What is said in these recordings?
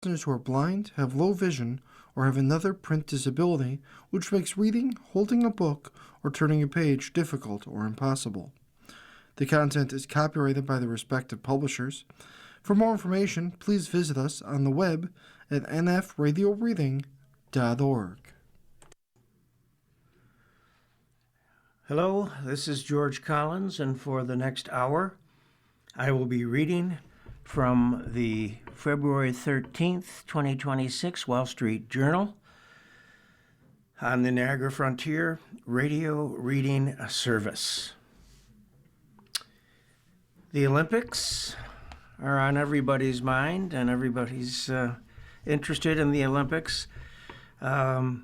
Listeners who are blind, have low vision, or have another print disability which makes reading, holding a book, or turning a page difficult or impossible. The content is copyrighted by the respective publishers. For more information, please visit us on the web at nfradioreading.org. Hello, this is George Collins, and for the next hour, I will be reading from the February 13th, 2026 Wall Street Journal on the Niagara Frontier Radio Reading Service. The Olympics are on everybody's mind, and everybody's interested in the Olympics. A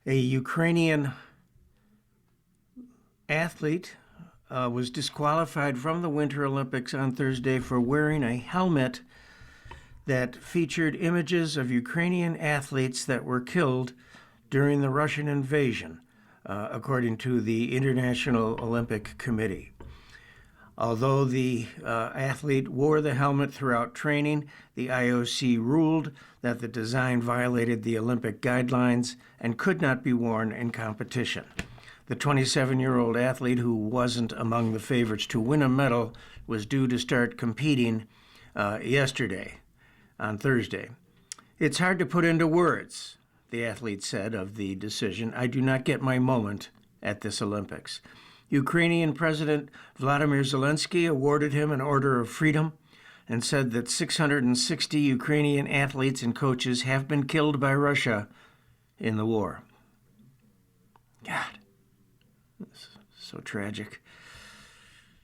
Ukrainian athlete was disqualified from the Winter Olympics on Thursday for wearing a helmet that featured images of Ukrainian athletes that were killed during the Russian invasion, according to the International Olympic Committee. Although the athlete wore the helmet throughout training, the IOC ruled that the design violated the Olympic guidelines and could not be worn in competition. The 27-year-old athlete, who wasn't among the favorites to win a medal, was due to start competing on Thursday. "It's hard to put into words," the athlete said of the decision. "I do not get my moment at this Olympics." Ukrainian President Vladimir Zelensky awarded him an Order of Freedom and said that 660 Ukrainian athletes and coaches have been killed by Russia in the war. God, this is so tragic.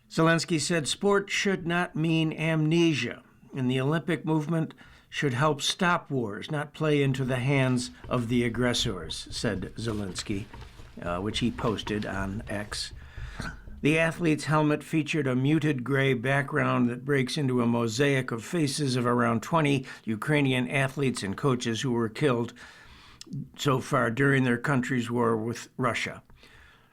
Zelensky said sport should not mean amnesia, and the Olympic movement should help stop wars, not play into the hands of the aggressors, said Zelensky, which he posted on X. The athlete's helmet featured a muted gray background that breaks into a mosaic of faces of around 20 Ukrainian athletes and coaches who were killed so far during their country's war with Russia.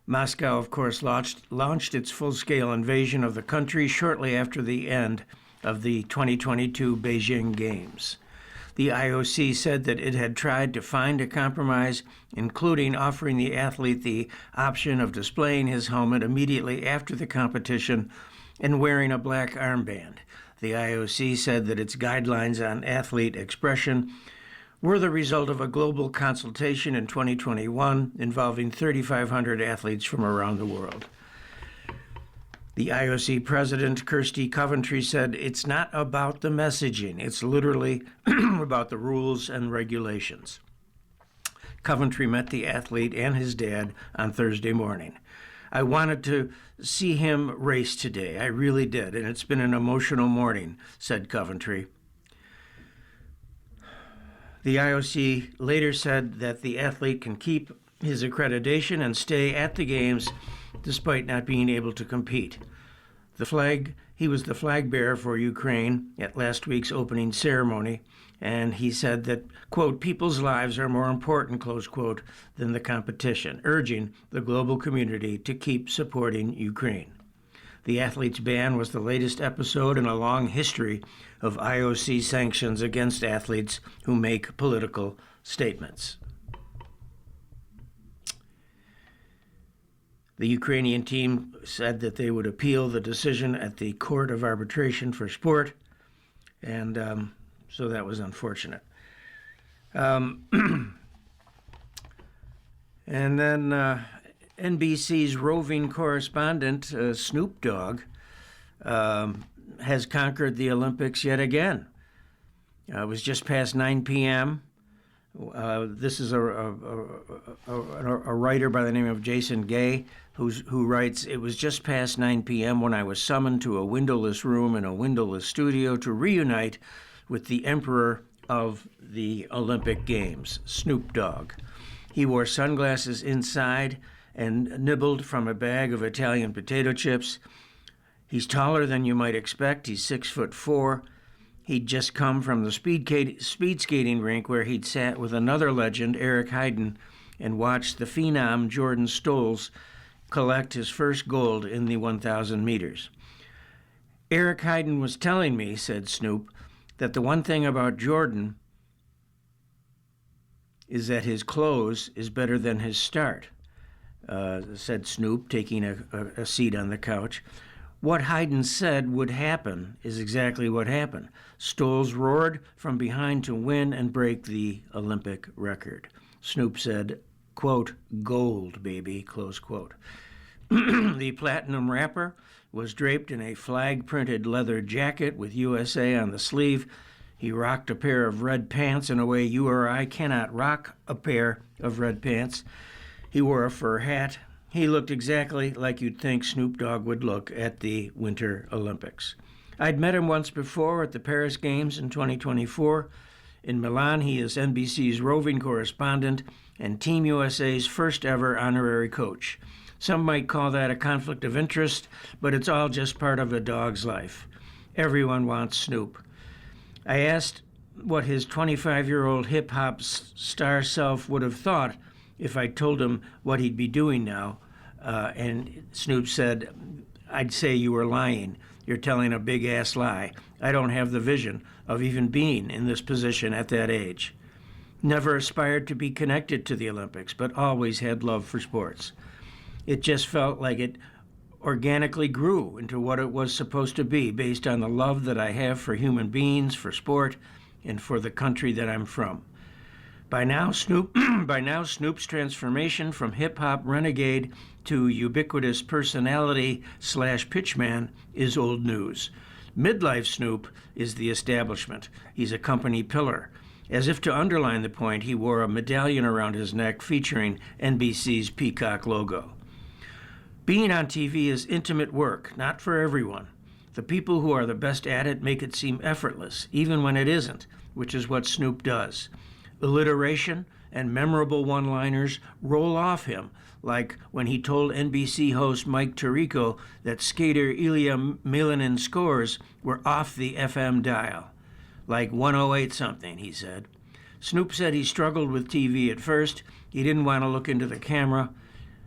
Moscow, of course, launched its full-scale invasion of the country shortly after the end of the 2022 Beijing Games. The IOC said that it had tried to find a compromise, including offering the athlete the option of displaying his helmet immediately after the competition and wearing a black armband. The IOC said that its guidelines on athlete expression were the result of a global consultation in 2021 involving 3,500 athletes from around the world. The IOC president, Kirsty Coventry, said it's not about the messaging. It's literally about the rules and regulations. Coventry met the athlete and his dad on Thursday morning. "I wanted to see him race today. I really did, and it's been an emotional morning," said Coventry. The IOC later said that the athlete can keep his accreditation and stay at the Games despite not being able to compete. He was the flag bearer for Ukraine at last week's opening ceremony, and he said that, quote, "people's lives are more important," close quote, than the competition, urging the global community to keep supporting Ukraine. The athlete's ban was the latest episode in a long history of IOC sanctions against athletes who make political statements. The Ukrainian team said that they would appeal the decision at the Court of Arbitration for Sport, and so that was unfortunate. And then NBC's roving correspondent, Snoop Dogg, has conquered the Olympics yet again. It was just past 9 p.m. This is a writer by the name of Jason Gay who writes, "It was just past 9 p.m. when I was summoned to a windowless room in a windowless studio to reunite with the emperor of the Olympic Games, Snoop Dogg. He wore sunglasses inside and nibbled from a bag of Italian potato chips. He's taller than you might expect. He's 6'4". He'd just come from the speed skating rink where he'd sat with another legend, Eric Heiden, and watched the phenom Jordan Stolz collect his first gold in the 1,000 meters. Eric Heiden was telling me, said Snoop, that the one thing about Jordan is that his close is better than his start, said Snoop, taking a seat on the couch. What Heiden said would happen is exactly what happened. Stoles roared from behind to win and break the Olympic record. Snoop said, quote, gold, baby, close quote. The platinum rapper was draped in a flag-printed leather jacket with USA on the sleeve. He rocked a pair of red pants in a way you or I cannot rock a pair of red pants. He wore a fur hat. He looked exactly like you'd think Snoop Dogg would look at the Winter Olympics. I'd met him once before at the Paris Games in 2024. In Milan, he is NBC's roving correspondent and Team USA's first ever honorary coach. Some might call that a conflict of interest, but it's all just part of a dog's life. Everyone wants Snoop. I asked what his 25-year-old hip-hop star self would have thought if I told him what he'd be doing now, and Snoop said, I'd say you were lying. You're telling a big-ass lie. I don't have the vision of even being in this position at that age. Never aspired to be connected to the Olympics, but always had love for sports. It just felt like it organically grew into what it was supposed to be based on the love that I have for human beings, for sport, and for the country that I'm from. By now, Snoop's transformation from hip-hop renegade to ubiquitous personality / pitchman is old news. Midlife Snoop is the establishment. He's a company pillar. As if to underline the point, he wore a medallion around his neck featuring NBC's Peacock logo. Being on TV is intimate work, not for everyone. The people who are the best at it make it seem effortless, even when it isn't, which is what Snoop does. Alliteration and memorable one-liners roll off him, like when he told NBC host Mike Tirico that skater Ilya Melanin's scores were off the FM dial. Like 108 something, he said. Snoop said he struggled with TV at first. He didn't want to look into the camera.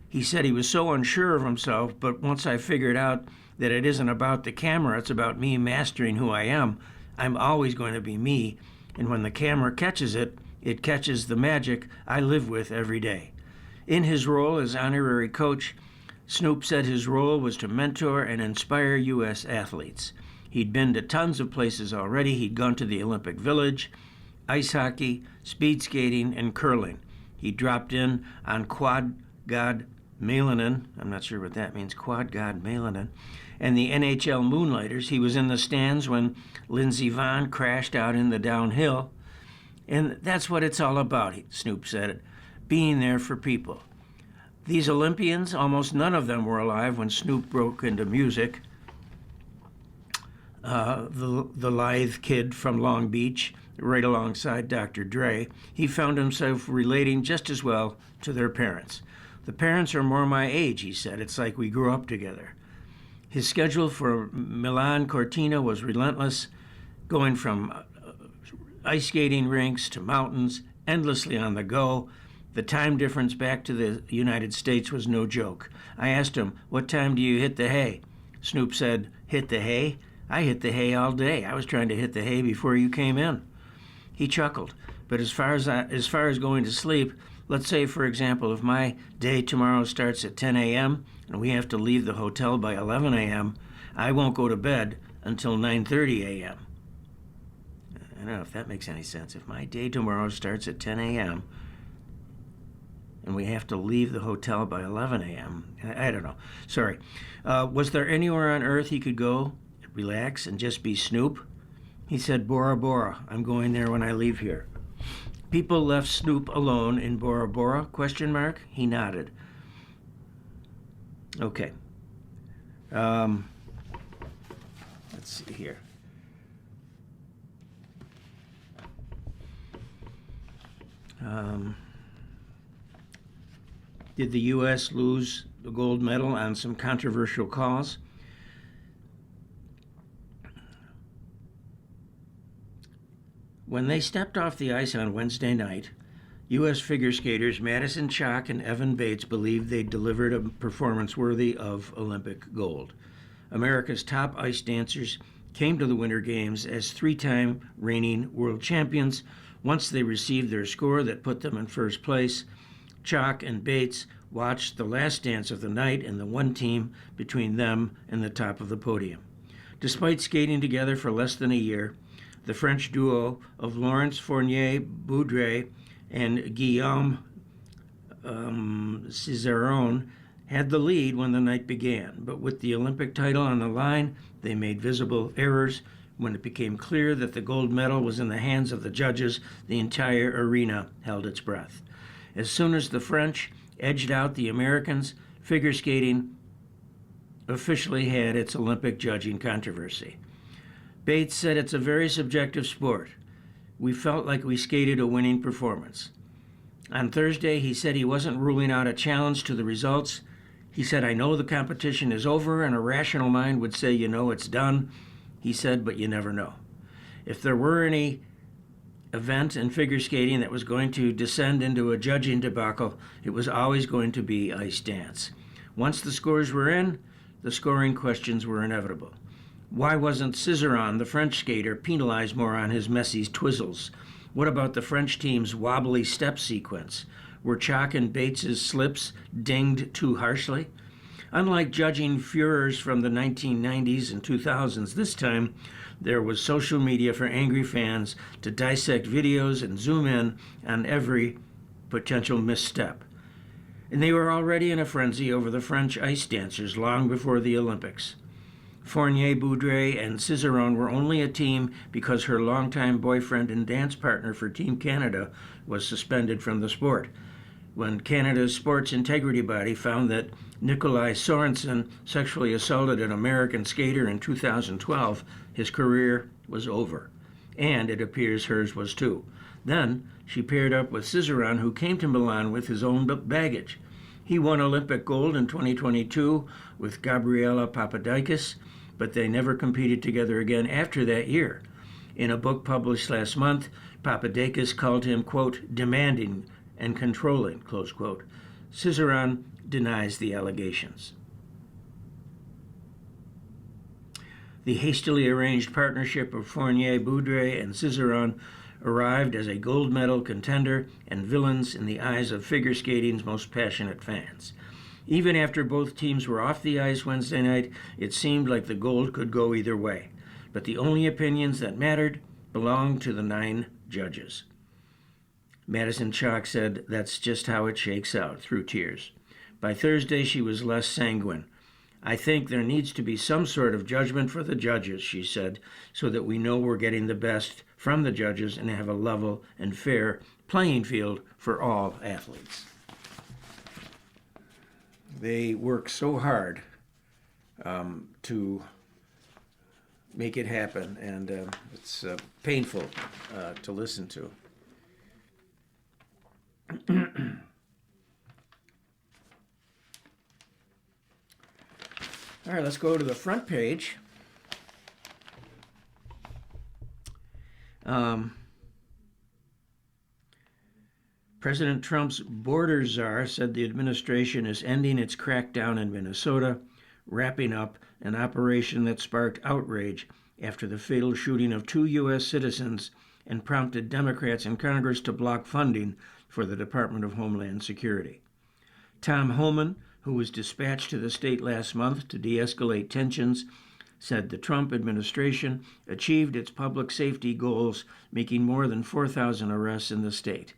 He said he was so unsure of himself, but once I figured out that it isn't about the camera, it's about me mastering who I am, I'm always going to be me, and when the camera catches it, it catches the magic I live with every day. In his role as honorary coach, Snoop said his role was to mentor and inspire U.S. athletes. He'd been to tons of places already. He'd gone to the Olympic Village, ice hockey, speed skating, and curling. He dropped in on Quad God Melanin, I'm not sure what that means, Quad God Melanin, and the NHL Moonlighters. He was in the stands when Lindsey Vonn crashed out in the downhill. And that's what it's all about, Snoop said, being there for people. These Olympians, almost none of them were alive when Snoop broke into music. The lithe kid from Long Beach, right alongside Dr. Dre, he found himself relating just as well to their parents. The parents are more my age, he said. It's like we grew up together. His schedule for Milan Cortina was relentless, going from ice skating rinks to mountains, endlessly on the go. The time difference back to the United States was no joke. I asked him, what time do you hit the hay? Snoop said, hit the hay? I hit the hay all day. I was trying to hit the hay before you came in. He chuckled. But as far as going to sleep, let's say, for example, if my day tomorrow starts at 10 a.m. and we have to leave the hotel by 11 a.m., I won't go to bed until 9:30 a.m. I don't know if that makes any sense. If my day tomorrow starts at 10 a.m. and we have to leave the hotel by 11 a.m., I don't know. Sorry. Was there anywhere on earth he could go, relax, and just be Snoop? He said, Bora Bora. I'm going there when I leave here. People left Snoop alone in Bora Bora? Question mark. He nodded. Okay. Let's see here. Did the U.S. lose the gold medal on some controversial calls? When they stepped off the ice on Wednesday night, U.S. figure skaters Madison Chock and Evan Bates believed they delivered a performance worthy of Olympic gold. America's top ice dancers came to the Winter Games as three-time reigning world champions once they received their score that put them in first place. Chalk and Bates watched the last dance of the night in the one team between them and the top of the podium. Despite skating together for less than a year, the French duo of Laurence Fournier-Boudre and Guillaume Cizeron had the lead when the night began, but with the Olympic title on the line, they made visible errors. When it became clear that the gold medal was in the hands of the judges, the entire arena held its breath. As soon as the French edged out the Americans, figure skating officially had its Olympic judging controversy. Bates said it's a very subjective sport. We felt like we skated a winning performance. On Thursday, he said he wasn't ruling out a challenge to the results. He said, I know the competition is over, and a rational mind would say, it's done. He said, but you never know. If there were any event in figure skating that was going to descend into a judging debacle, it was always going to be ice dance. Once the scores were in, the scoring questions were inevitable. Why wasn't Cizeron, the French skater, penalized more on his messy twizzles? What about the French team's wobbly step sequence? Were Chalk and Bates's slips dinged too harshly? Unlike judging furors from the 1990s and 2000s, this time there was social media for angry fans to dissect videos and zoom in on every potential misstep. And they were already in a frenzy over the French ice dancers long before the Olympics. Fournier-Boudre and Cizeron were only a team because her longtime boyfriend and dance partner for Team Canada was suspended from the sport. When Canada's sports integrity body found that Nikolai Sorensen sexually assaulted an American skater in 2012, his career was over. And it appears hers was too. Then she paired up with Cizeron, who came to Milan with his own baggage. He won Olympic gold in 2022 with Gabriela Papadakis, but they never competed together again after that year. In a book published last month, Papadakis called him, quote, demanding and controlling, close quote. Cizeron denies the allegations. The hastily arranged partnership of Fournier-Boudre and Cizeron arrived as a gold medal contender and villains in the eyes of figure skating's most passionate fans. Even after both teams were off the ice Wednesday night, it seemed like the gold could go either way. But the only opinions that mattered belonged to the 9 judges. Madison Chalk said that's just how it shakes out, through tears. By Thursday, she was less sanguine. I think there needs to be some sort of judgment for the judges, she said, so that we know we're getting the best from the judges and have a level and fair playing field for all athletes. They work so hard to make it happen, and it's painful to listen to. All right, let's go to the front page. President Trump's border czar said the administration is ending its crackdown in Minnesota, wrapping up an operation that sparked outrage after the fatal shooting of 2 U.S. citizens and prompted Democrats in Congress to block funding for the Department of Homeland Security. Tom Homan, who was dispatched to the state last month to de-escalate tensions, said the Trump administration achieved its public safety goals, making more than 4,000 arrests in the state.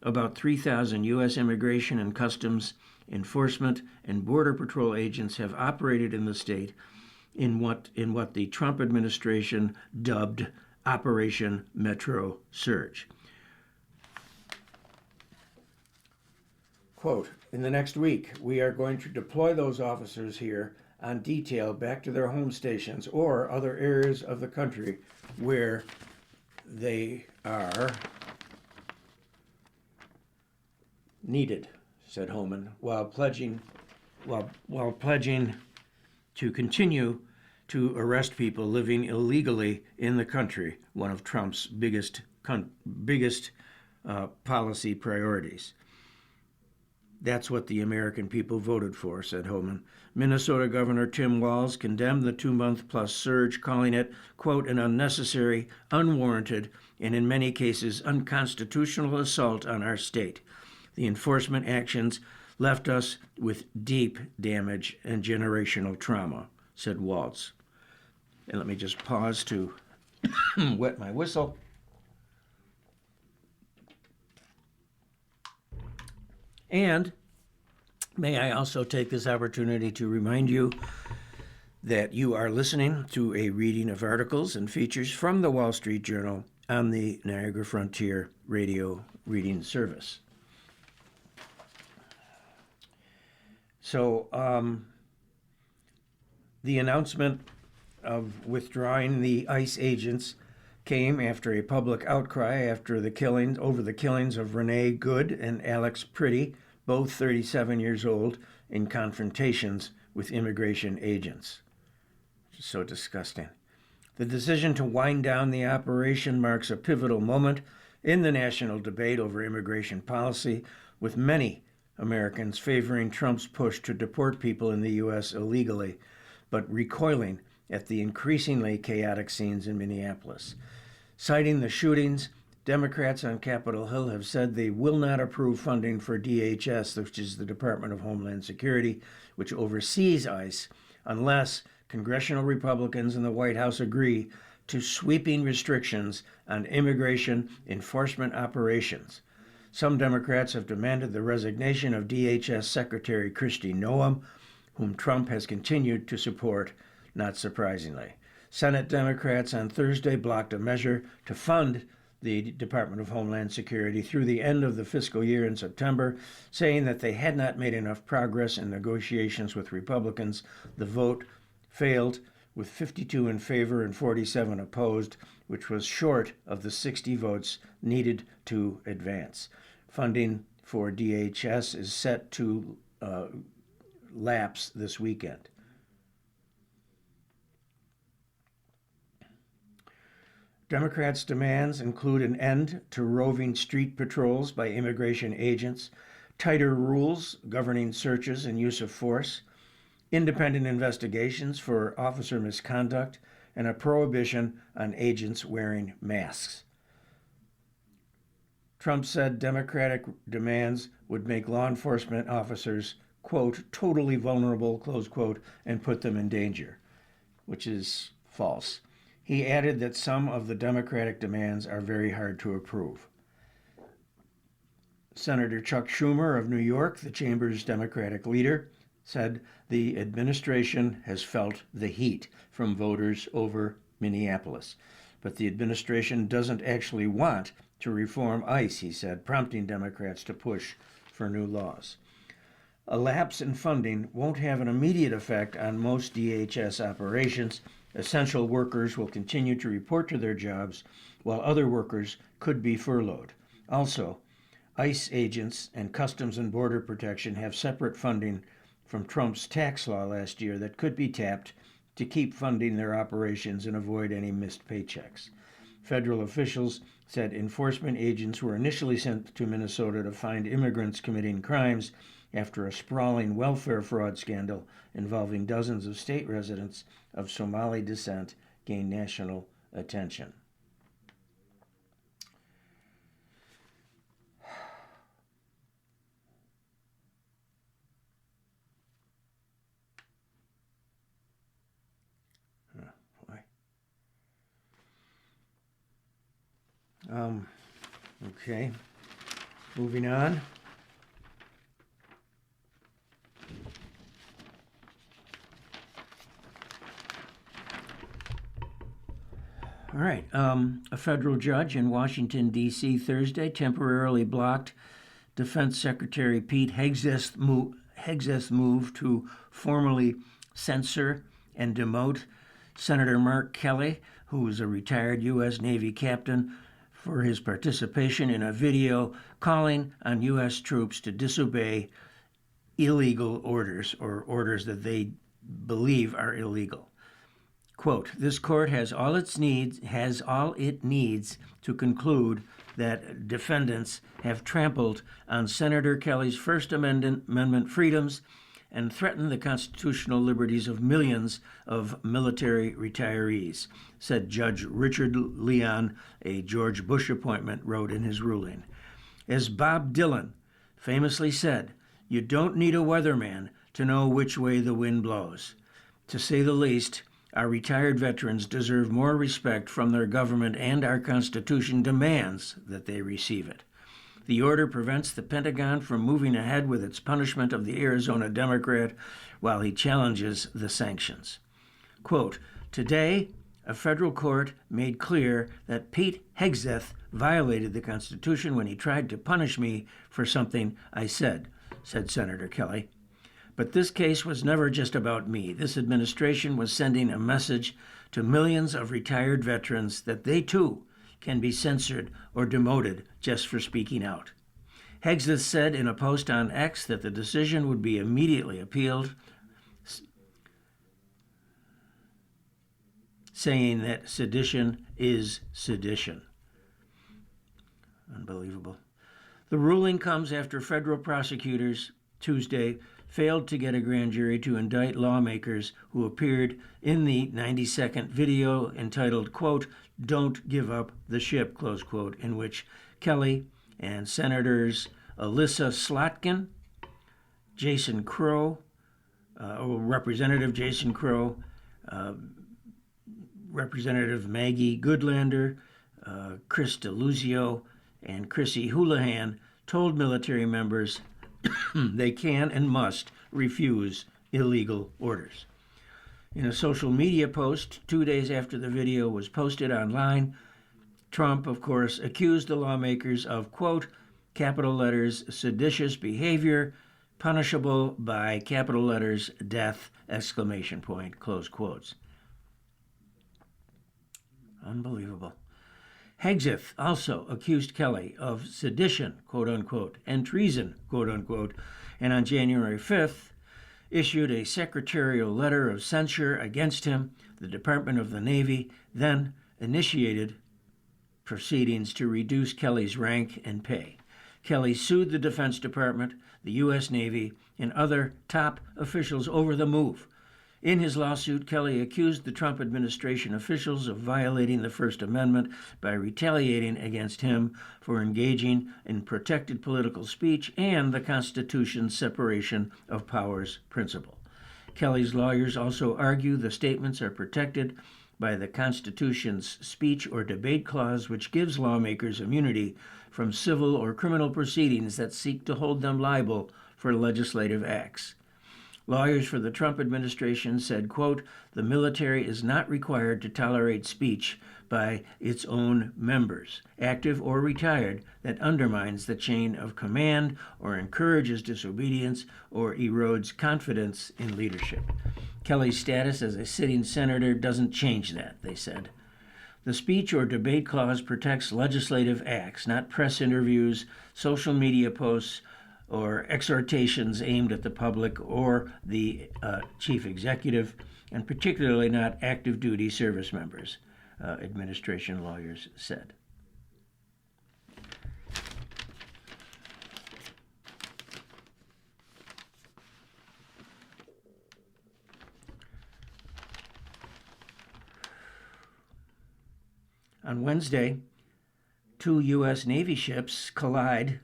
About 3,000 U.S. Immigration and Customs Enforcement and Border Patrol agents have operated in the state in what the Trump administration dubbed Operation Metro Surge. Quote, in the next week, we are going to deploy those officers here on detail back to their home stations or other areas of the country where they are needed, said Homan, while pledging to continue to arrest people living illegally in the country, one of Trump's biggest policy priorities. That's what the American people voted for, said Homan. Minnesota Governor Tim Walz condemned the 2-month-plus surge, calling it, quote, an unnecessary, unwarranted, and in many cases unconstitutional assault on our state. The enforcement actions left us with deep damage and generational trauma, said Walz. And let me just pause to wet my whistle. And may I also take this opportunity to remind you that you are listening to a reading of articles and features from the Wall Street Journal on the Niagara Frontier Radio Reading Service. So the announcement of withdrawing the ICE agents came after a public outcry over the killings of Renee Good and Alex Pretty, both 37 years old, in confrontations with immigration agents. So disgusting. The decision to wind down the operation marks a pivotal moment in the national debate over immigration policy, with many Americans favoring Trump's push to deport people in the U.S. illegally, but recoiling at the increasingly chaotic scenes in Minneapolis. Citing the shootings, Democrats on Capitol Hill have said they will not approve funding for DHS, which is the Department of Homeland Security, which oversees ICE, unless congressional Republicans in the White House agree to sweeping restrictions on immigration enforcement operations. Some Democrats have demanded the resignation of DHS Secretary Kristi Noem, whom Trump has continued to support, not surprisingly. Senate Democrats on Thursday blocked a measure to fund the Department of Homeland Security through the end of the fiscal year in September, saying that they had not made enough progress in negotiations with Republicans. The vote failed with 52 in favor and 47 opposed, which was short of the 60 votes needed to advance. Funding for DHS is set to lapse this weekend. Democrats' demands include an end to roving street patrols by immigration agents, tighter rules governing searches and use of force, independent investigations for officer misconduct, and a prohibition on agents wearing masks. Trump said Democratic demands would make law enforcement officers, quote, totally vulnerable, close quote, and put them in danger, which is false. He added that some of the Democratic demands are very hard to approve. Senator Chuck Schumer of New York, the chamber's Democratic leader, said the administration has felt the heat from voters over Minneapolis. But the administration doesn't actually want to reform ICE, he said, prompting Democrats to push for new laws. A lapse in funding won't have an immediate effect on most DHS operations. Essential workers will continue to report to their jobs, while other workers could be furloughed. Also, ICE agents and Customs and Border Protection have separate funding from Trump's tax law last year that could be tapped to keep funding their operations and avoid any missed paychecks. Federal officials said enforcement agents were initially sent to Minnesota to find immigrants committing crimes after a sprawling welfare fraud scandal involving dozens of state residents of Somali descent gained national attention. Okay, moving on. All right. A federal judge in Washington, D.C. Thursday temporarily blocked Defense Secretary Pete Hegseth's move to formally censor and demote Senator Mark Kelly, who is a retired U.S. Navy captain, for his participation in a video calling on U.S. troops to disobey illegal orders, or orders that they believe are illegal. Quote, this court has all it needs to conclude that defendants have trampled on Senator Kelly's First Amendment freedoms and threatened the constitutional liberties of millions of military retirees, said Judge Richard Leon, a George Bush appointment, wrote in his ruling. As Bob Dylan famously said, "You don't need a weatherman to know which way the wind blows." To say the least, our retired veterans deserve more respect from their government, and our Constitution demands that they receive it. The order prevents the Pentagon from moving ahead with its punishment of the Arizona Democrat while he challenges the sanctions. Quote, "Today, a federal court made clear that Pete Hegseth violated the Constitution when he tried to punish me for something I said," said Senator Kelly. "But this case was never just about me. This administration was sending a message to millions of retired veterans that they too can be censored or demoted just for speaking out." Hegseth said in a post on X that the decision would be immediately appealed, saying that sedition is sedition. Unbelievable. The ruling comes after federal prosecutors Tuesday failed to get a grand jury to indict lawmakers who appeared in the 90-second video entitled, quote, "Don't Give Up the Ship," close quote, in which Kelly and Senators Alyssa Slotkin, Jason Crow, Representative Jason Crow, Representative Maggie Goodlander, Chris DeLuzio, and Chrissy Houlihan told military members they can and must refuse illegal orders. In a social media post 2 days after the video was posted online, Trump, of course, accused the lawmakers of, quote, capital letters, seditious behavior, punishable by capital letters, death, exclamation point, close quotes. Unbelievable. Hegseth also accused Kelly of sedition, quote unquote, and treason, quote unquote, and on January 5th issued a secretarial letter of censure against him. The Department of the Navy then initiated proceedings to reduce Kelly's rank and pay. Kelly sued the Defense Department, the U.S. Navy, and other top officials over the move. In his lawsuit, Kelly accused the Trump administration officials of violating the First Amendment by retaliating against him for engaging in protected political speech and the Constitution's separation of powers principle. Kelly's lawyers also argue the statements are protected by the Constitution's speech or debate clause, which gives lawmakers immunity from civil or criminal proceedings that seek to hold them liable for legislative acts. Lawyers for the Trump administration said, quote, the military is not required to tolerate speech by its own members, active or retired, that undermines the chain of command or encourages disobedience or erodes confidence in leadership. Kelly's status as a sitting senator doesn't change that, they said. The speech or debate clause protects legislative acts, not press interviews, social media posts, or exhortations aimed at the public or the chief executive, and particularly not active duty service members, administration lawyers said. On Wednesday, 2 U.S. Navy ships collide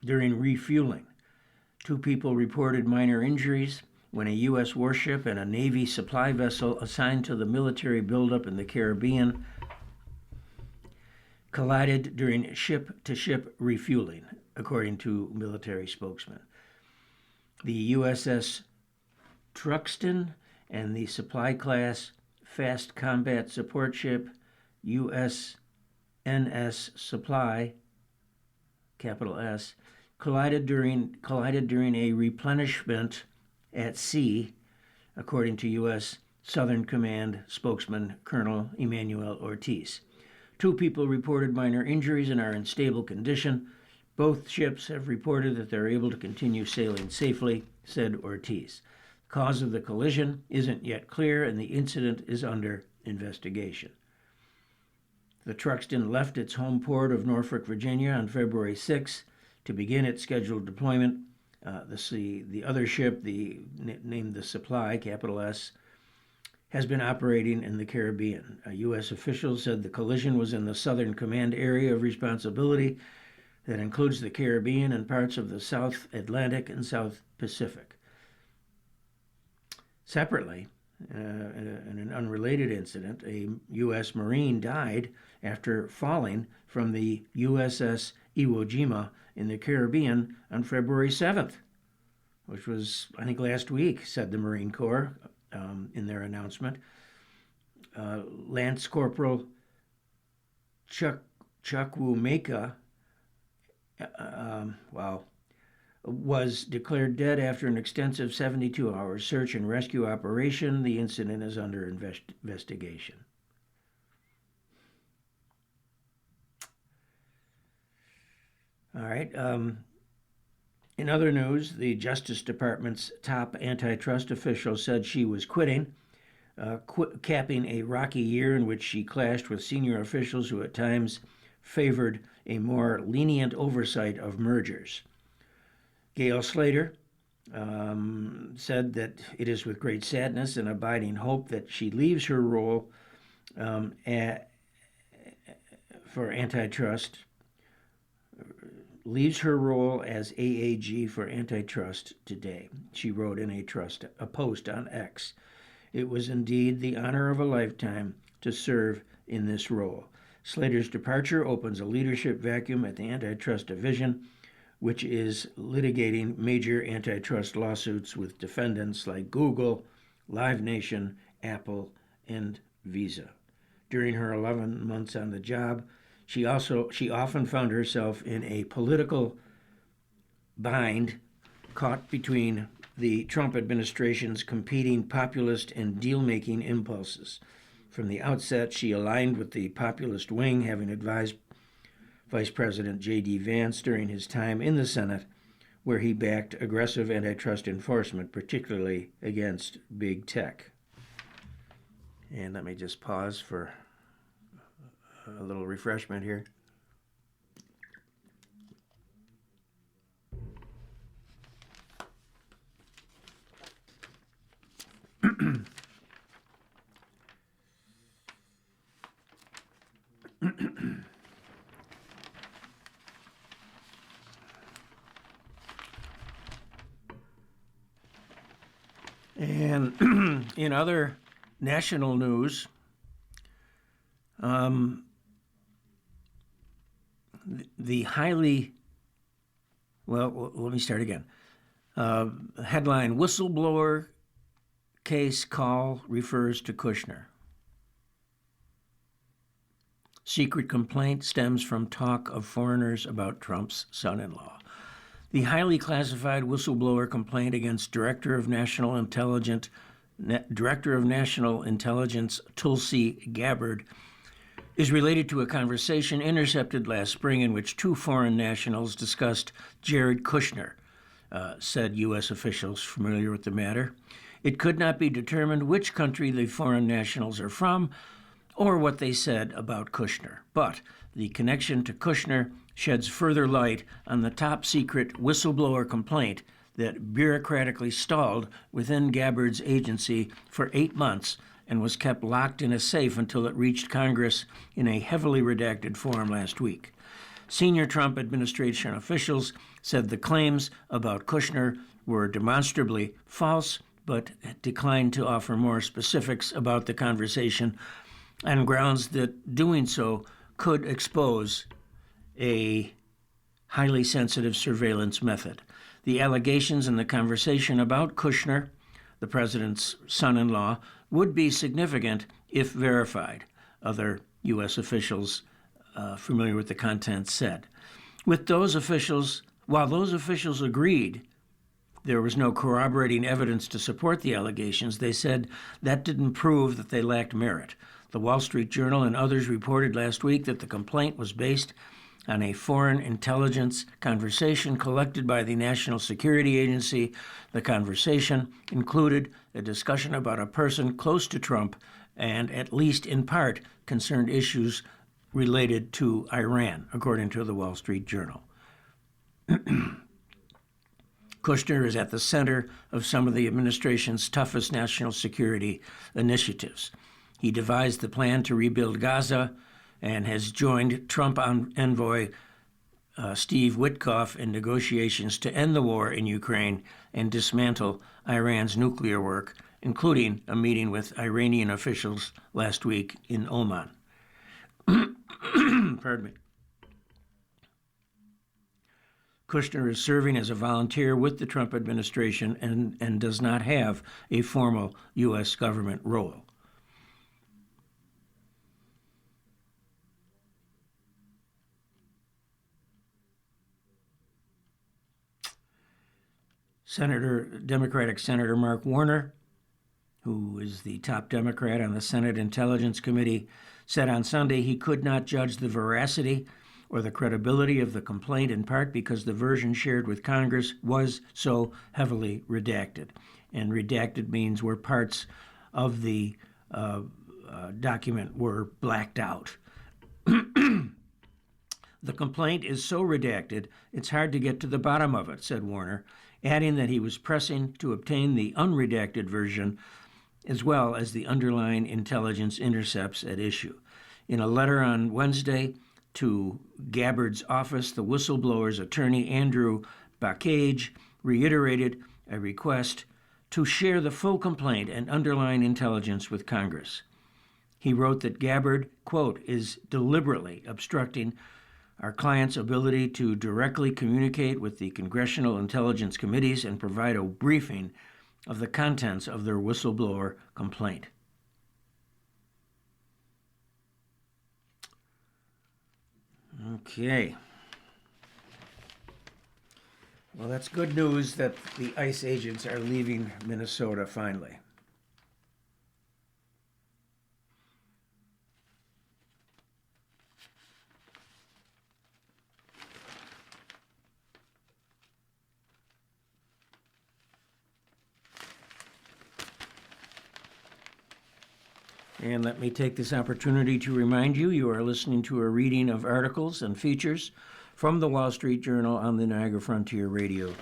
during refueling. 2 people reported minor injuries when a U.S. warship and a Navy supply vessel assigned to the military buildup in the Caribbean collided during ship-to-ship refueling, according to military spokesman. The USS Truxtun and the supply-class Fast Combat Support Ship USNS Supply, capital S, collided during a replenishment at sea, according to U.S. Southern Command spokesman Colonel Emmanuel Ortiz. 2 people reported minor injuries and are in stable condition. Both ships have reported that they're able to continue sailing safely, said Ortiz. The cause of the collision isn't yet clear, and the incident is under investigation. The Truxtun left its home port of Norfolk, Virginia on February 6 to begin its scheduled deployment. The other ship, named the Supply, capital S, has been operating in the Caribbean. A U.S. official said the collision was in the Southern Command area of responsibility that includes the Caribbean and parts of the South Atlantic and South Pacific. Separately, in an unrelated incident, a U.S. Marine died after falling from the USS Iwo Jima in the Caribbean on February 7th, which was, I think, last week, said the Marine Corps in their announcement. Lance Corporal Chukwumeka was declared dead after an extensive 72-hour search and rescue operation. The incident is under investigation. All right. In other news, the Justice Department's top antitrust official said she was quitting, capping a rocky year in which she clashed with senior officials who at times favored a more lenient oversight of mergers. Gail Slater said that it is with great sadness and abiding hope that she leaves her role for antitrust, leaves her role as AAG for antitrust today. She wrote in a post on X. It was indeed the honor of a lifetime to serve in this role. Slater's departure opens a leadership vacuum at the Antitrust Division, which is litigating major antitrust lawsuits with defendants like Google, Live Nation, Apple, and Visa. During her 11 months on the job, she often found herself in a political bind, caught between the Trump administration's competing populist and deal-making impulses. From the outset, she aligned with the populist wing, having advised Vice President J.D. Vance during his time in the Senate, where he backed aggressive antitrust enforcement, particularly against big tech. And let me just pause for a little refreshment here. And in other national news, the highly, let me start again. Headline, whistleblower case call refers to Kushner. Secret complaint stems from talk of foreigners about Trump's son-in-law. The highly classified whistleblower complaint against Director of National Intelligence Tulsi Gabbard is related to a conversation intercepted last spring in which two foreign nationals discussed Jared Kushner, said U.S. officials familiar with the matter. It could not be determined which country the foreign nationals are from or what they said about Kushner, but the connection to Kushner sheds further light on the top-secret whistleblower complaint that bureaucratically stalled within Gabbard's agency for 8 months and was kept locked in a safe until it reached Congress in a heavily redacted form last week. Senior Trump administration officials said the claims about Kushner were demonstrably false, but declined to offer more specifics about the conversation on grounds that doing so could expose a highly sensitive surveillance method. The allegations in the conversation about Kushner, the president's son-in-law, would be significant if verified, other U.S. officials familiar with the content said. While those officials agreed there was no corroborating evidence to support the allegations, they said that didn't prove that they lacked merit. The Wall Street Journal and others reported last week that the complaint was based on a foreign intelligence conversation collected by the National Security Agency. The conversation included a discussion about a person close to Trump and, at least in part, concerned issues related to Iran, according to the Wall Street Journal. Kushner is at the center of some of the administration's toughest national security initiatives. He devised the plan to rebuild Gaza and has joined Trump envoy Steve Witkoff in negotiations to end the war in Ukraine and dismantle Iran's nuclear work, including a meeting with Iranian officials last week in Oman. Pardon me. Kushner is serving as a volunteer with the Trump administration and does not have a formal U.S. government role. Democratic Senator Mark Warner, who is the top Democrat on the Senate Intelligence Committee, said on Sunday he could not judge the veracity or the credibility of the complaint, in part because the version shared with Congress was so heavily redacted. And redacted means where parts of the document were blacked out. The complaint is so redacted, it's hard to get to the bottom of it, said Warner, adding that he was pressing to obtain the unredacted version as well as the underlying intelligence intercepts at issue. In a letter on Wednesday to Gabbard's office, the whistleblower's attorney, Andrew Bakage, reiterated a request to share the full complaint and underlying intelligence with Congress. He wrote that Gabbard, quote, is deliberately obstructing our client's ability to directly communicate with the Congressional Intelligence Committees and provide a briefing of the contents of their whistleblower complaint. Okay. Well, that's good news that the ICE agents are leaving Minnesota finally. And let me take this opportunity to remind you, you are listening to a reading of articles and features from the Wall Street Journal on the Niagara Frontier Radio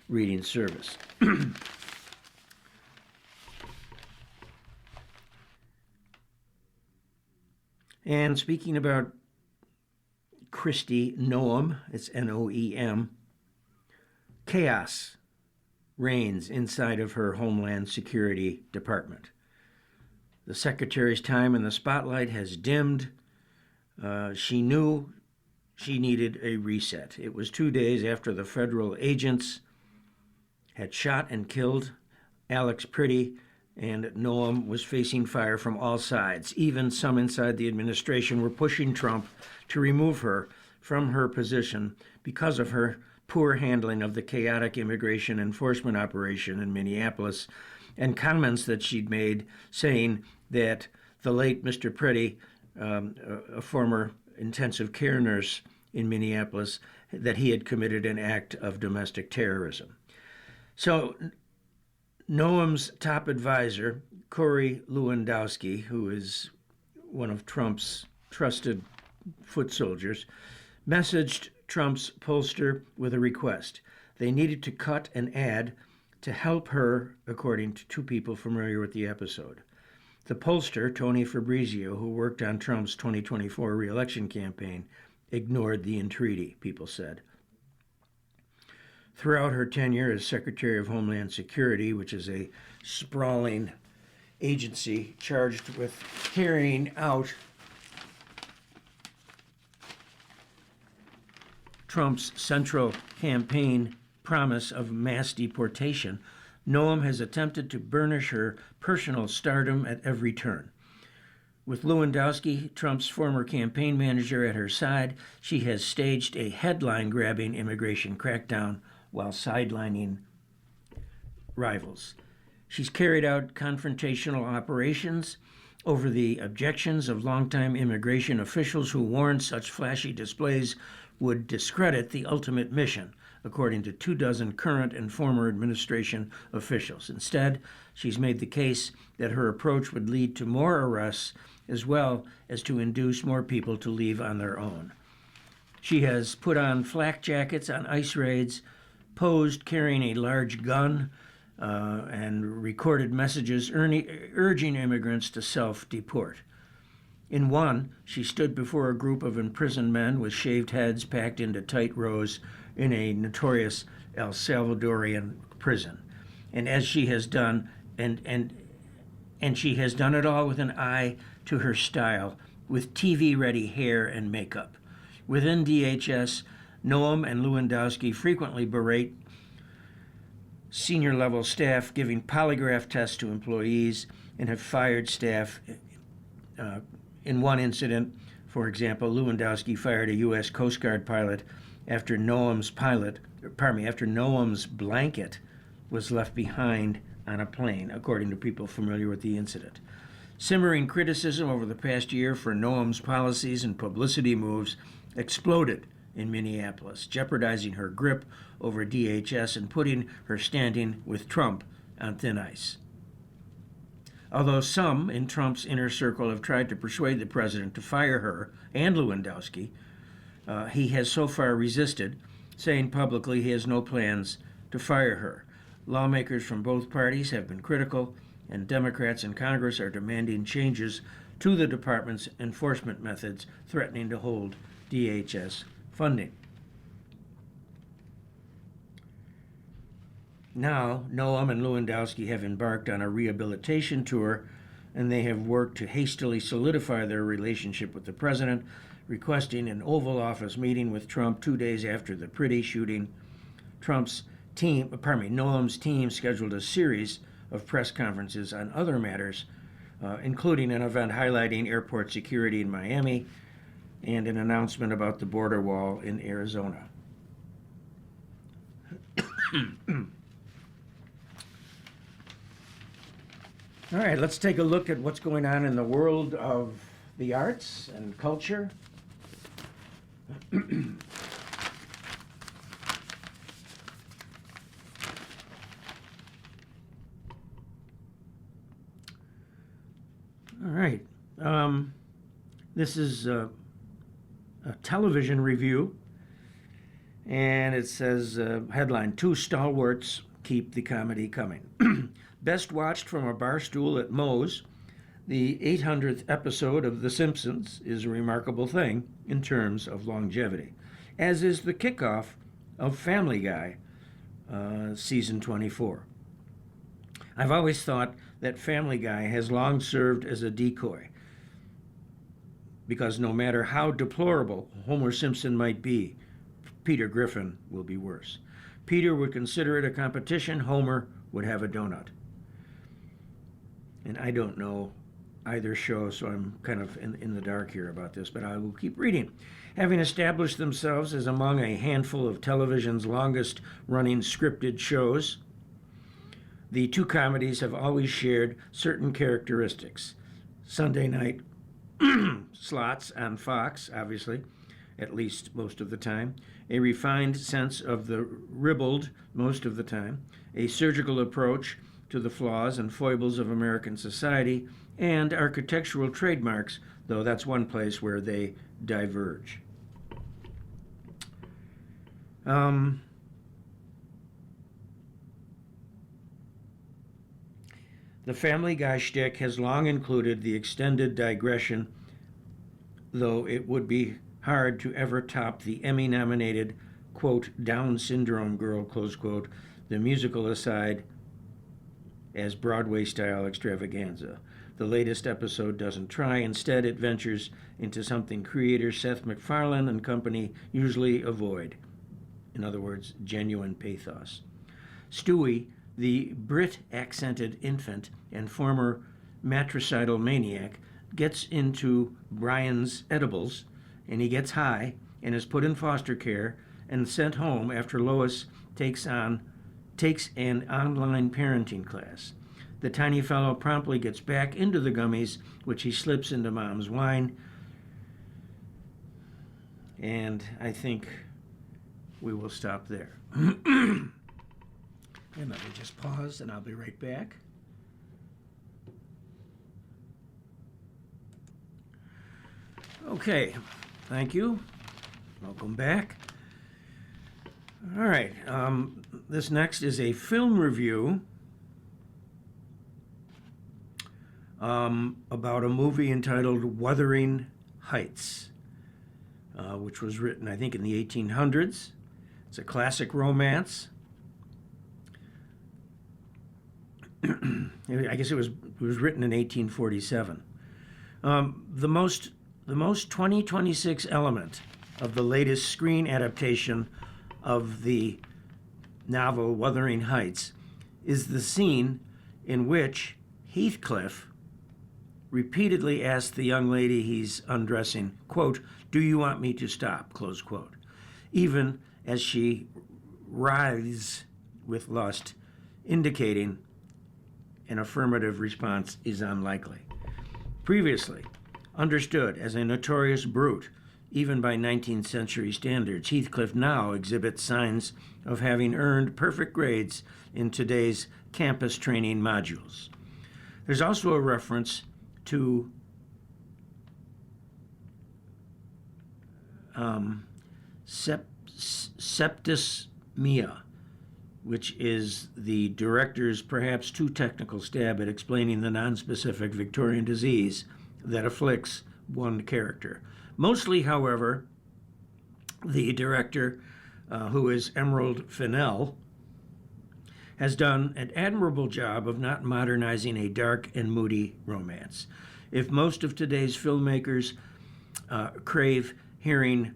Reading Service. And speaking about Kristi Noem, it's N-O-E-M, chaos reigns inside of her Homeland Security Department. The secretary's time in the spotlight has dimmed. She knew she needed a reset. It was 2 days after the federal agents had shot and killed Alex Priddy, and Noem was facing fire from all sides. Even some inside the administration were pushing Trump to remove her from her position because of her poor handling of the chaotic immigration enforcement operation in Minneapolis, and comments that she'd made saying that the late Mr. Priddy, a former intensive care nurse in Minneapolis, that he had committed an act of domestic terrorism. So Noem's top advisor, Corey Lewandowski, who is one of Trump's trusted foot soldiers, messaged Trump's pollster with a request. They needed to cut an ad to help her, according to two people familiar with the episode. The pollster, Tony Fabrizio, who worked on Trump's 2024 re-election campaign, ignored the entreaty, people said. Throughout her tenure as Secretary of Homeland Security, which is a sprawling agency charged with carrying out Trump's central campaign promise of mass deportation, Noem has attempted to burnish her personal stardom at every turn. With Lewandowski, Trump's former campaign manager, at her side, she has staged a headline-grabbing immigration crackdown while sidelining rivals. She's carried out confrontational operations over the objections of longtime immigration officials who warned such flashy displays would discredit the ultimate mission, according to 24 current and former administration officials. Instead, she's made the case that her approach would lead to more arrests as well as to induce more people to leave on their own. She has put on flak jackets on ICE raids, posed carrying a large gun, and recorded messages urging immigrants to self-deport. In one, she stood before a group of imprisoned men with shaved heads packed into tight rows in a notorious El Salvadorian prison. And as she has done, and she has done it all with an eye to her style, with TV-ready hair and makeup. Within DHS, Noam and Lewandowski frequently berate senior-level staff giving polygraph tests to employees and have fired staff. In one incident, for example, Lewandowski fired a U.S. Coast Guard pilot after Noam's blanket was left behind on a plane, according to people familiar with the incident. Simmering criticism over the past year for Noam's policies and publicity moves exploded in Minneapolis, jeopardizing her grip over DHS and putting her standing with Trump on thin ice. Although some in Trump's inner circle have tried to persuade the president to fire her and Lewandowski, he has so far resisted, saying publicly he has no plans to fire her. Lawmakers from both parties have been critical, and Democrats in Congress are demanding changes to the department's enforcement methods, threatening to hold DHS funding. Now, Noam and Lewandowski have embarked on a rehabilitation tour, and they have worked to hastily solidify their relationship with the president, requesting an Oval Office meeting with Trump 2 days after the Pretty shooting. Noam's team scheduled a series of press conferences on other matters, including an event highlighting airport security in Miami and an announcement about the border wall in Arizona. All right, let's take a look at what's going on in the world of the arts and culture. All right. This is a television review, and it says, headline, "Two Stalwarts Keep the Comedy Coming." Best watched from a bar stool at Moe's, the 800th episode of The Simpsons is a remarkable thing in terms of longevity, as is the kickoff of Family Guy, season 24. I've always thought that Family Guy has long served as a decoy, because no matter how deplorable Homer Simpson might be, Peter Griffin will be worse. Peter would consider it a competition. Homer would have a donut. And I don't know either show, so I'm kind of in the dark here about this, but I will keep reading. Having established themselves as among a handful of television's longest-running scripted shows, the two comedies have always shared certain characteristics. Sunday night slots on Fox, obviously, at least most of the time, a refined sense of the ribald most of the time, a surgical approach to the flaws and foibles of American society, and architectural trademarks, though that's one place where they diverge. The Family Guy shtick has long included the extended digression, though it would be hard to ever top the Emmy-nominated, quote, Down Syndrome Girl, close quote, the musical aside as Broadway-style extravaganza. The latest episode doesn't try. Instead, it ventures into something creator Seth MacFarlane and company usually avoid. In other words, genuine pathos. Stewie, the Brit-accented infant and former matricidal maniac, gets into Brian's edibles, and he gets high and is put in foster care and sent home after Lois takes an online parenting class. The tiny fellow promptly gets back into the gummies, which he slips into Mom's wine. And I think we will stop there. And let me just pause, and I'll be right back. Okay, thank you. Welcome back. All right, this next is a film review about a movie entitled Wuthering Heights, which was written, I think, in the 1800s. It's a classic romance. I guess it was written in 1847. The most 2026 element of the latest screen adaptation of the novel Wuthering Heights is the scene in which Heathcliff repeatedly asks the young lady he's undressing, quote, "Do you want me to stop?" close quote, even as she writhes with lust, indicating an affirmative response is unlikely. Previously understood as a notorious brute, even by 19th century standards, Heathcliff now exhibits signs of having earned perfect grades in today's campus training modules. There's also a reference to septicemia, which is the director's perhaps too technical stab at explaining the nonspecific Victorian disease that afflicts one character. Mostly, however, the director, who is Emerald Fennell, has done an admirable job of not modernizing a dark and moody romance. If most of today's filmmakers crave hearing,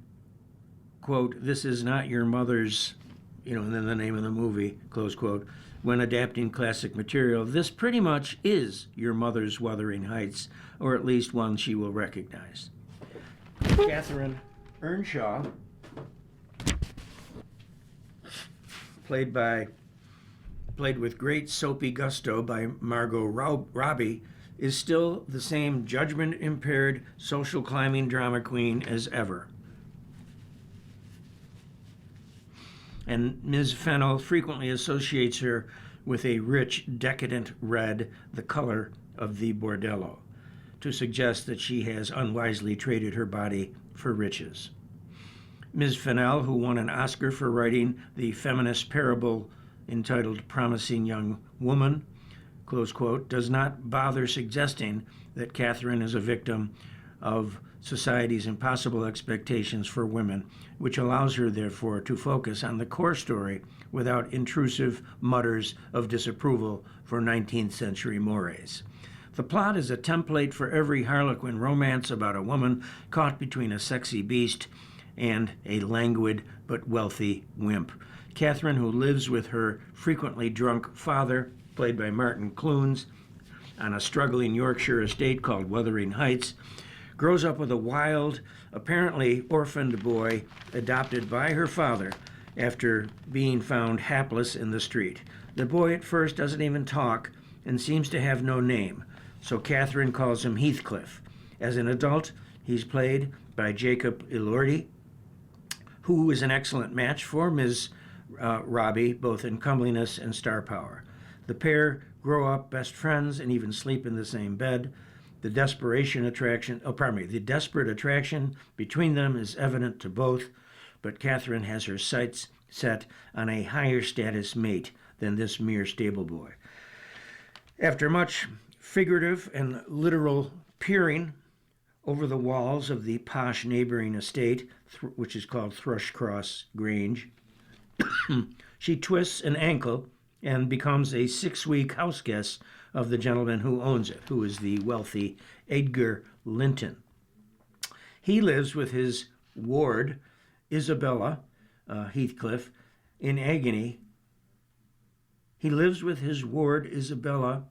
quote, "This is not your mother's," and then the name of the movie, close quote, when adapting classic material, this pretty much is your mother's Wuthering Heights, or at least one she will recognize. Catherine Earnshaw, played with great soapy gusto by Margot Robbie, is still the same judgment-impaired social climbing drama queen as ever. And Ms. Fennell frequently associates her with a rich, decadent red, the color of the bordello, to suggest that she has unwisely traded her body for riches. Ms. Fennell, who won an Oscar for writing the feminist parable entitled Promising Young Woman, close quote, does not bother suggesting that Catherine is a victim of society's impossible expectations for women, which allows her, therefore, to focus on the core story without intrusive mutters of disapproval for 19th century mores. The plot is a template for every Harlequin romance about a woman caught between a sexy beast and a languid but wealthy wimp. Catherine, who lives with her frequently drunk father, played by Martin Clunes, on a struggling Yorkshire estate called Wuthering Heights, grows up with a wild, apparently orphaned boy adopted by her father after being found hapless in the street. The boy at first doesn't even talk and seems to have no name, so Catherine calls him Heathcliff. As an adult, he's played by Jacob Elordi, who is an excellent match for Ms. Robbie, both in comeliness and star power. The pair grow up best friends and even sleep in the same bed. The desperate attraction between them is evident to both, but Catherine has her sights set on a higher status mate than this mere stable boy. After much figurative and literal peering over the walls of the posh neighboring estate, which is called Thrushcross Grange, she twists an ankle and becomes a 6-week house guest of the gentleman who owns it, who is the wealthy Edgar Linton. He lives with his ward, Isabella Heathcliff, in agony. He lives with his ward, Isabella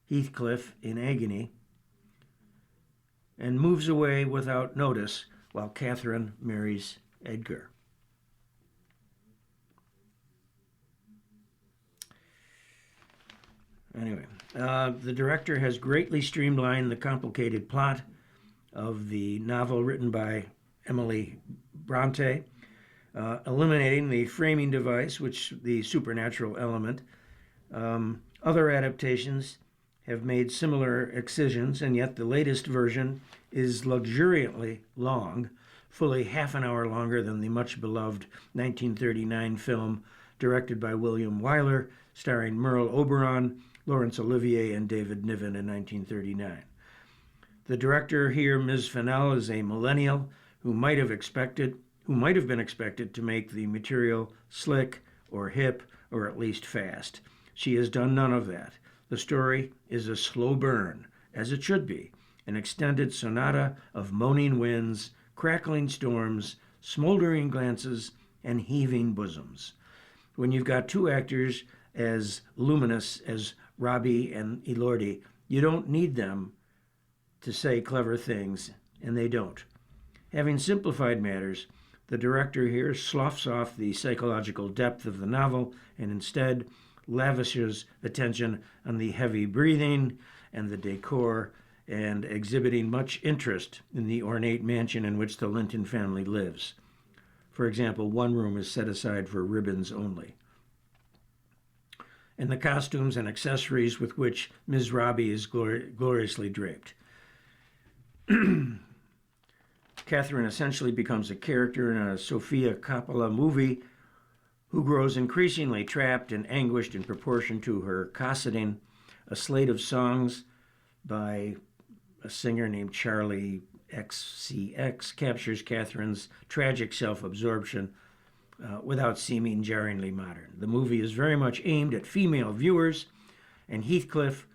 Heathcliff, in agony, and moves away without notice while Catherine marries Edgar. Anyway, the director has greatly streamlined the complicated plot of the novel written by Emily Bronte, eliminating the framing device, which the supernatural element. Other adaptations have made similar excisions, and yet the latest version is luxuriantly long, fully half an hour longer than the much beloved 1939 film directed by William Wyler, starring Merle Oberon, Laurence Olivier, and David Niven in 1939. The director here, Ms. Fennell, is a millennial who might have been expected to make the material slick or hip or at least fast. She has done none of that. The story is a slow burn, as it should be, an extended sonata of moaning winds, crackling storms, smoldering glances, and heaving bosoms. When you've got two actors as luminous as Robbie and Elordi, you don't need them to say clever things, and they don't. Having simplified matters, the director here sloughs off the psychological depth of the novel and instead lavishes attention on the heavy breathing and the decor, and exhibiting much interest in the ornate mansion in which the Linton family lives. For example, one room is set aside for ribbons only. And the costumes and accessories with which Ms. Robbie is gloriously draped. Catherine essentially becomes a character in a Sofia Coppola movie who grows increasingly trapped and anguished in proportion to her cosseting. A slate of songs by a singer named Charlie XCX captures Catherine's tragic self-absorption without seeming jarringly modern. The movie is very much aimed at female viewers, and Heathcliff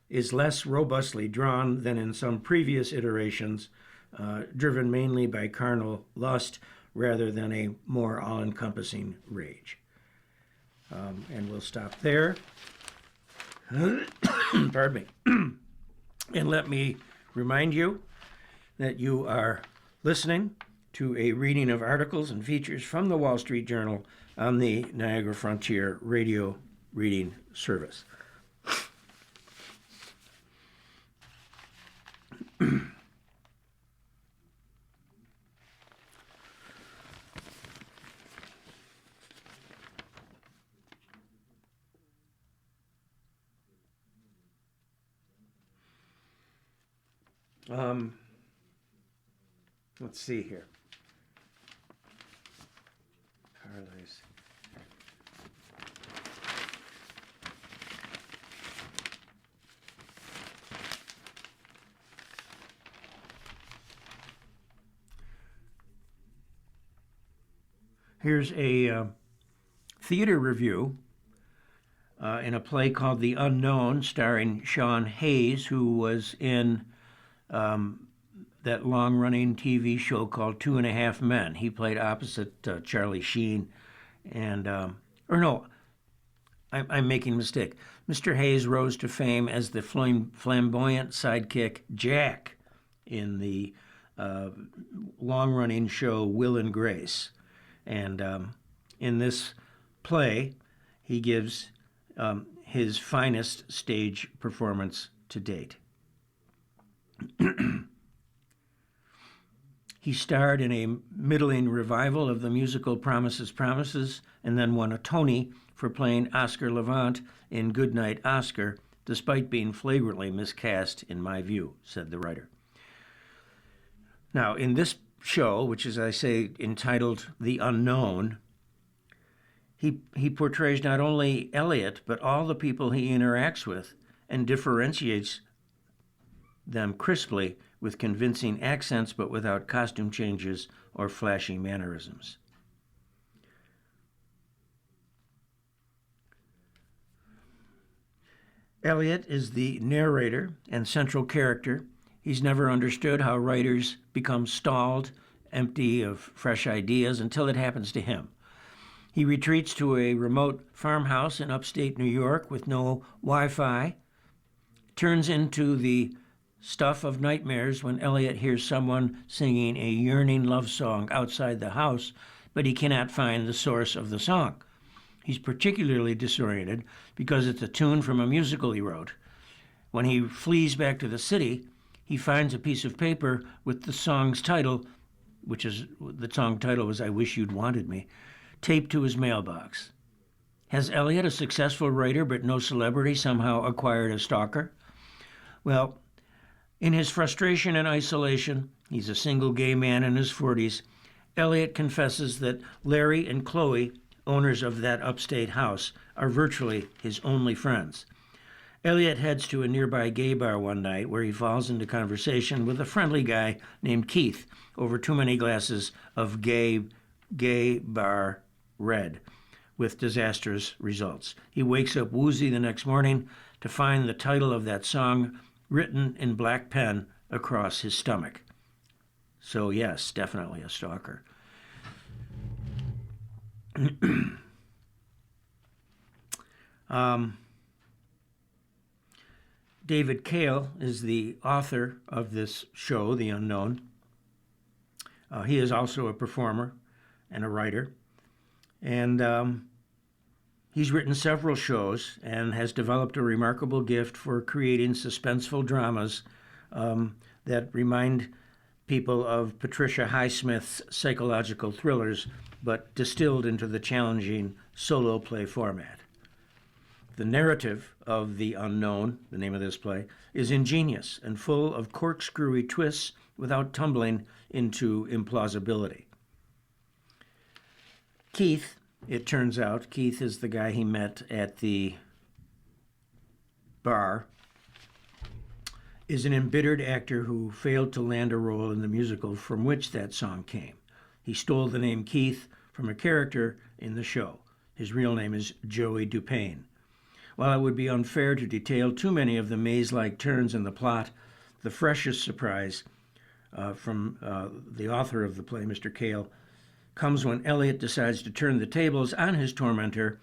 is less robustly drawn than in some previous iterations, driven mainly by carnal lust rather than a more all-encompassing rage. And we'll stop there. Pardon me. And let me remind you that you are listening to a reading of articles and features from the Wall Street Journal on the Niagara Frontier Radio Reading Service. Let's see here. Parlays. Here's a theater review in a play called The Unknown, starring Sean Hayes, who was in that long-running TV show called 2.5 Men. He played opposite Charlie Sheen, and I'm making a mistake. Mr. Hayes rose to fame as the flamboyant sidekick Jack in the long-running show Will and Grace, and in this play, he gives his finest stage performance to date. He starred in a middling revival of the musical Promises, Promises, and then won a Tony for playing Oscar Levant in Goodnight Oscar, despite being flagrantly miscast, in my view, said the writer. Now, in this show, which is, I say, entitled The Unknown, he portrays not only Elliot, but all the people he interacts with, and differentiates them crisply with convincing accents, but without costume changes or flashy mannerisms. Elliot is the narrator and central character. He's never understood how writers become stalled, empty of fresh ideas, until it happens to him. He retreats to a remote farmhouse in upstate New York with no Wi-Fi, turns into the stuff of nightmares when Elliot hears someone singing a yearning love song outside the house, but he cannot find the source of the song. He's particularly disoriented because it's a tune from a musical he wrote. When he flees back to the city, he finds a piece of paper with the song's title, which is the song title was I Wish You'd Wanted Me, taped to his mailbox. Has Elliot, a successful writer but no celebrity, somehow acquired a stalker? Well, in his frustration and isolation, he's a single gay man in his 40s, Elliot confesses that Larry and Chloe, owners of that upstate house, are virtually his only friends. Elliot heads to a nearby gay bar one night where he falls into conversation with a friendly guy named Keith over too many glasses of gay bar red, with disastrous results. He wakes up woozy the next morning to find the title of that song written in black pen across his stomach. So yes, definitely a stalker. David Cale is the author of this show, The Unknown. He is also a performer and a writer. And he's written several shows and has developed a remarkable gift for creating suspenseful dramas that remind people of Patricia Highsmith's psychological thrillers, but distilled into the challenging solo play format. The narrative of The Unknown, the name of this play, is ingenious and full of corkscrewy twists without tumbling into implausibility. Keith, it turns out, Keith is the guy he met at the bar, is an embittered actor who failed to land a role in the musical from which that song came. He stole the name Keith from a character in the show. His real name is Joey Dupain. While it would be unfair to detail too many of the maze-like turns in the plot, the freshest surprise from the author of the play, Mr. Cale, comes when Elliot decides to turn the tables on his tormentor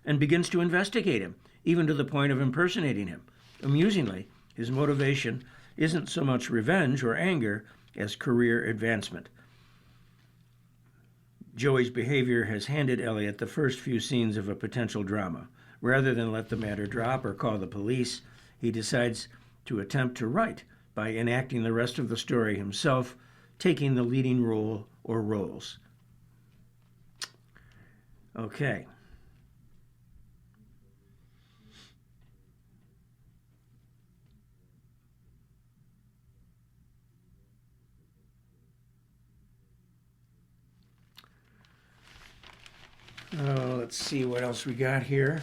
and begins to investigate him, even to the point of impersonating him. Amusingly, his motivation isn't so much revenge or anger as career advancement. Joey's behavior has handed Elliot the first few scenes of a potential drama. Rather than let the matter drop or call the police, he decides to attempt to write by enacting the rest of the story himself, taking the leading role or roles. Okay. Let's see what else we got here.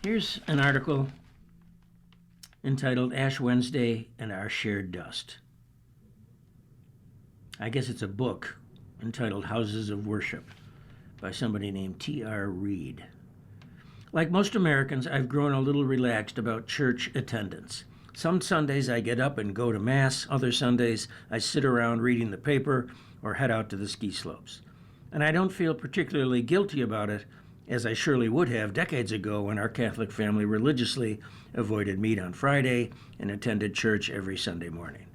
Here's an article entitled Ash Wednesday and Our Shared Dust. I guess it's a book entitled Houses of Worship by somebody named T.R. Reed. Like most Americans, I've grown a little relaxed about church attendance. Some Sundays I get up and go to Mass. Other Sundays I sit around reading the paper or head out to the ski slopes. And I don't feel particularly guilty about it, as I surely would have decades ago when our Catholic family religiously avoided meat on Friday and attended church every Sunday morning.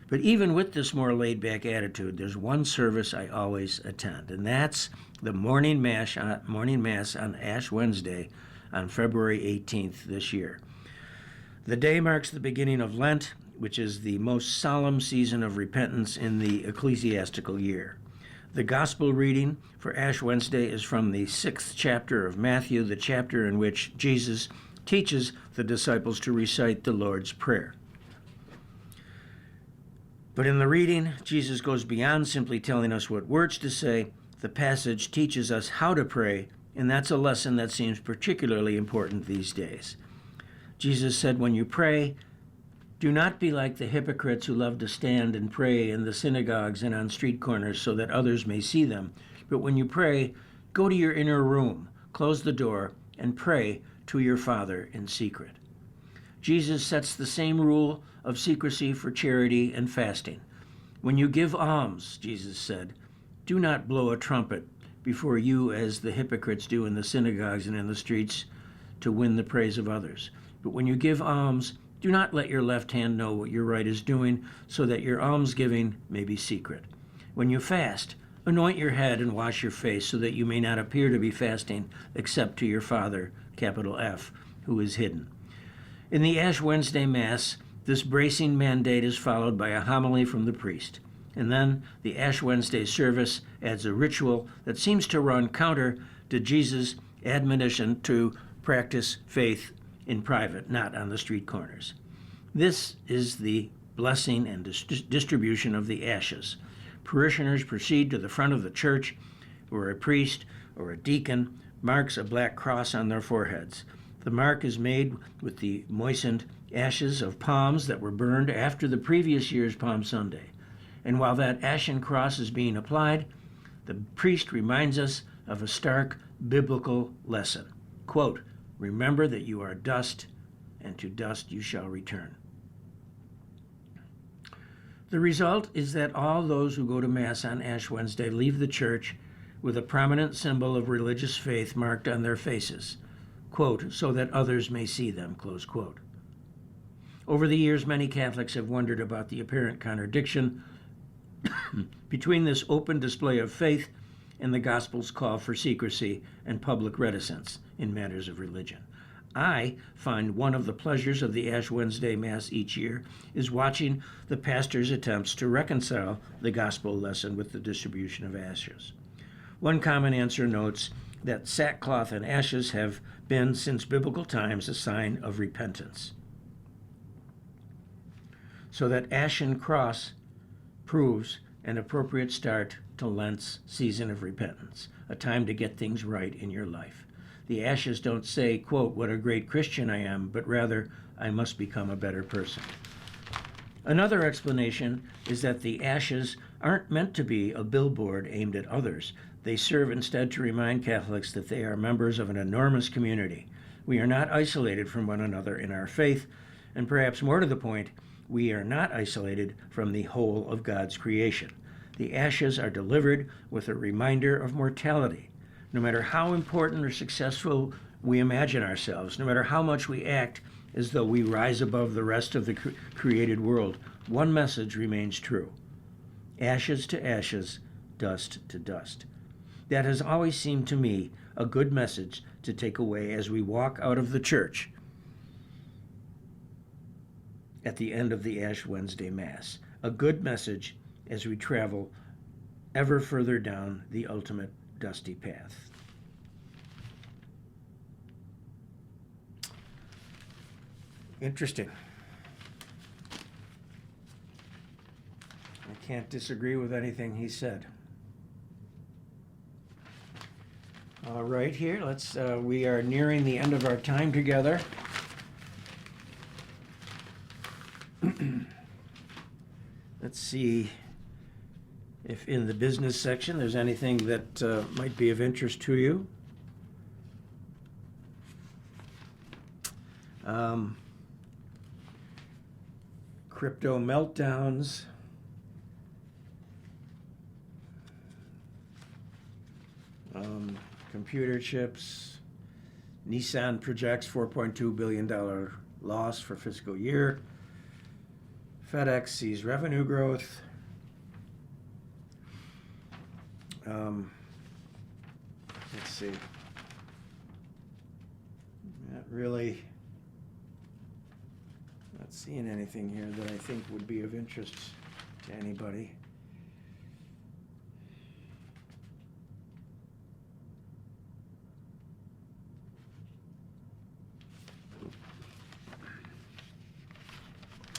But even with this more laid-back attitude, there's one service I always attend, and that's the morning mass on Ash Wednesday on February 18th this year. The day marks the beginning of Lent, which is the most solemn season of repentance in the ecclesiastical year. The gospel reading for Ash Wednesday is from the 6th chapter of Matthew, the chapter in which Jesus teaches the disciples to recite the Lord's Prayer. But in the reading, Jesus goes beyond simply telling us what words to say. The passage teaches us how to pray, and that's a lesson that seems particularly important these days. Jesus said, when you pray, do not be like the hypocrites who love to stand and pray in the synagogues and on street corners so that others may see them. But when you pray, go to your inner room, close the door, and pray to your Father in secret. Jesus sets the same rule of secrecy for charity and fasting. When you give alms, Jesus said, do not blow a trumpet before you as the hypocrites do in the synagogues and in the streets to win the praise of others. But when you give alms, Do not let your left hand know what your right is doing, so that your almsgiving may be secret. When you fast, anoint your head and wash your face, so that you may not appear to be fasting except to your Father, capital F, who is hidden. In the Ash Wednesday Mass, this bracing mandate is followed by a homily from the priest. And then the Ash Wednesday service adds a ritual that seems to run counter to Jesus' admonition to practice faith in private, not on the street corners. This is the blessing and distribution of the ashes. Parishioners proceed to the front of the church, where a priest or a deacon marks a black cross on their foreheads. The mark is made with the moistened ashes of palms that were burned after the previous year's Palm Sunday. And while that ashen cross is being applied, the priest reminds us of a stark biblical lesson. Quote, "Remember that you are dust, and to dust you shall return." The result is that all those who go to Mass on Ash Wednesday leave the church with a prominent symbol of religious faith marked on their faces, quote, "so that others may see them," close quote. Over the years, many Catholics have wondered about the apparent contradiction between this open display of faith and the Gospel's call for secrecy and public reticence in matters of religion. I find one of the pleasures of the Ash Wednesday Mass each year is watching the pastor's attempts to reconcile the gospel lesson with the distribution of ashes. One common answer notes that sackcloth and ashes have been, since biblical times, a sign of repentance. So that ashen cross proves an appropriate start to Lent's season of repentance, a time to get things right in your life. The ashes don't say, quote, "what a great Christian I am," but rather, "I must become a better person." Another explanation is that the ashes aren't meant to be a billboard aimed at others. They serve instead to remind Catholics that they are members of an enormous community. We are not isolated from one another in our faith, and perhaps more to the point, we are not isolated from the whole of God's creation. The ashes are delivered with a reminder of mortality. No matter how important or successful we imagine ourselves, no matter how much we act as though we rise above the rest of the created world, one message remains true: ashes to ashes, dust to dust. That has always seemed to me a good message to take away as we walk out of the church at the end of the Ash Wednesday Mass. A good message as we travel ever further down the ultimate dusty path. Interesting. I can't disagree with anything he said. All right, here, we are nearing the end of our time together. Let's see if in the business section there's anything that might be of interest to you. Crypto meltdowns. Computer chips. Nissan projects $4.2 billion loss for fiscal year. FedEx sees revenue growth. Let's see. Not seeing anything here that I think would be of interest to anybody.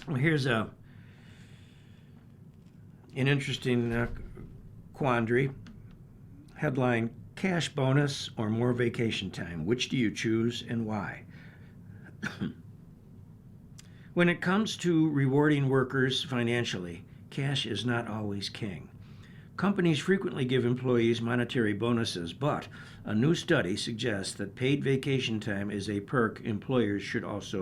Well, here's an interesting quandary. Headline: cash bonus or more vacation time? Which do you choose and why? When it comes to rewarding workers financially, cash is not always king. Companies frequently give employees monetary bonuses, but a new study suggests that paid vacation time is a perk employers should also